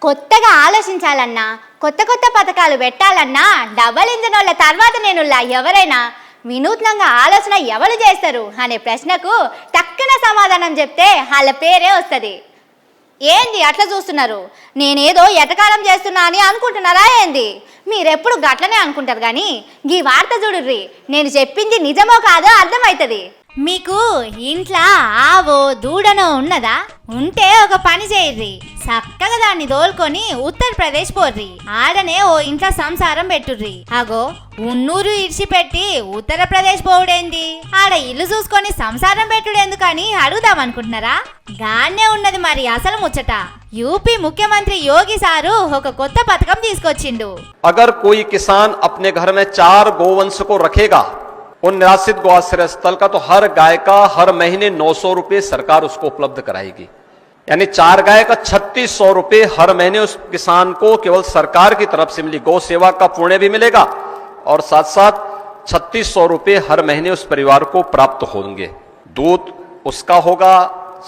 కొత్తగా ఆలోచించాలన్నా కొత్త కొత్త పథకాలు పెట్టాలన్నా డబల్ ఇంజన్ వాళ్ళ తర్వాత నేనులా ఎవరైనా వినూత్నంగా ఆలోచన ఎవరు చేస్తారు అనే ప్రశ్నకు టక్కున సమాధానం చెప్తే వాళ్ళ పేరే వస్తుంది. ఏంది అట్లా చూస్తున్నారు? నేనేదో ఎటకారం చేస్తున్నా అని అనుకుంటున్నారా ఏంది? మీరెప్పుడు గట్లనే అనుకుంటారు కానీ ఈ వార్త చూడుర్రి, నేను చెప్పింది నిజమో కాదో అర్థమవుతుంది. మీకు ఇంట్లో ఆవో దూడనో ఉన్నదా? ఉంటే ఒక పని చేయర్రి, చక్కగా దాన్ని దోలుకొని ఉత్తరప్రదేశ్ పోర్రి. ఆడనే ఓ ఇంట్లో సంసారం పెట్టుర్రి. అగో ఉన్నూరు ఇడిచిపెట్టి ఉత్తరప్రదేశ్ పోవుడేంది? ఆడ ఇల్లు చూసుకొని సంసారం పెట్టుడెందుకని అడుగుదామనుకుంటున్నారా? గానే ఉన్నది మరి అసలు ముచ్చట. యూపీ ముఖ్యమంత్రి యోగి సారు ఒక కొత్త పథకం తీసుకొచ్చిండు. అగర్ కోయి కిసాన్ अपने घर में 4 गोवंश को रखेगा उन निराश्रित गौ आश्रय स्थल का, तो हर गाय का हर महीने 900 रुपये सरकार उसको उपलब्ध कराएगी. यानी 4 गाय का 3600 रुपये हर महीने उस किसान को केवल सरकार की तरफ से मिली गौ सेवा का पुण्य भी मिलेगा और साथ साथ 3600 रुपये हर महीने उस परिवार को प्राप्त होंगे. दूध उसका होगा,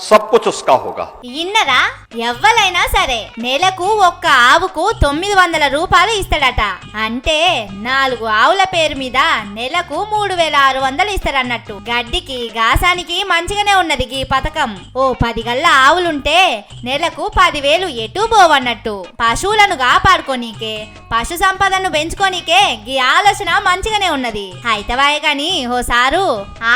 सब कुछ उसका होगा. ఇన్నరా? ఎవ్వలైనా సరే నెలకు ఒక్క ఆవుకు 900 రూపాయలు ఇస్తాడట. అంటే 4 ఆవుల పేరు మీద నెలకు 3600 ఇస్తారన్నట్టు. గడ్డికి గాసానికి మంచిగానే ఉన్నది ఈ పథకం. ఓ 10 గల్ల ఆవులుంటే నెలకు 10,000 ఎటు పోవన్నట్టు. పశువులను కాపాడుకోనీకే, పశు సంపదను పెంచుకోనీకే ఈ ఆలోచన మంచిగానే ఉన్నది. అయితవాయే గాని ఓ సారు,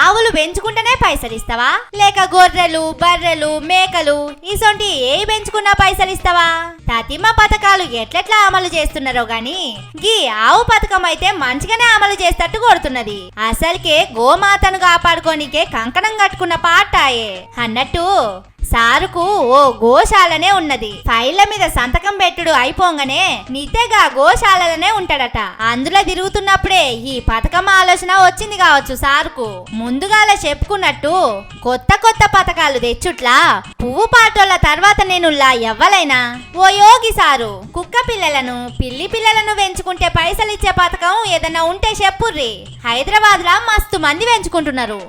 ఆవులు పెంచుకుంటేనే పైసలు ఇస్తావా లేక గొర్రెలు బర్రెలు మేకలు ఇసొంటి ఏ పెంచుకున్నా పైసలు ఇస్తావా? తతిమ పథకాలు ఎట్లెట్లా అమలు చేస్తున్నారో గాని గీ ఆవు పథకం అయితే మంచిగానే అమలు చేస్తట్టు కొడుతున్నది. అసలుకే గోమాతను కాపాడుకోనికే కంకణం కట్టుకున్న పాటాయే అన్నట్టు సారుకు ఓ గోశాలనే ఉన్నది. ఫైళ్ల మీద సంతకం పెట్టుడు అయిపోగానే నిత్యగా గోశాలనే ఉంటాడట. అందులో తిరుగుతున్నప్పుడే ఈ పథకం ఆలోచన వచ్చింది కావచ్చు సారుకు. ముందుగాల చెప్పుకున్నట్టు కొత్త కొత్త పథకాలు తెచ్చుట్లా పువ్వు పాటోళ్ళ తర్వాత నేనులా ఎవ్వలైనా ఓ యోగి సారు కుక్క పిల్లలను పిల్లి పిల్లలను పెంచుకుంటే పైసలు ఇచ్చే పథకం ఏదన్నా ఉంటే చెప్పుర్రి. హైదరాబాద్ లా మస్తు మంది పెంచుకుంటున్నారు.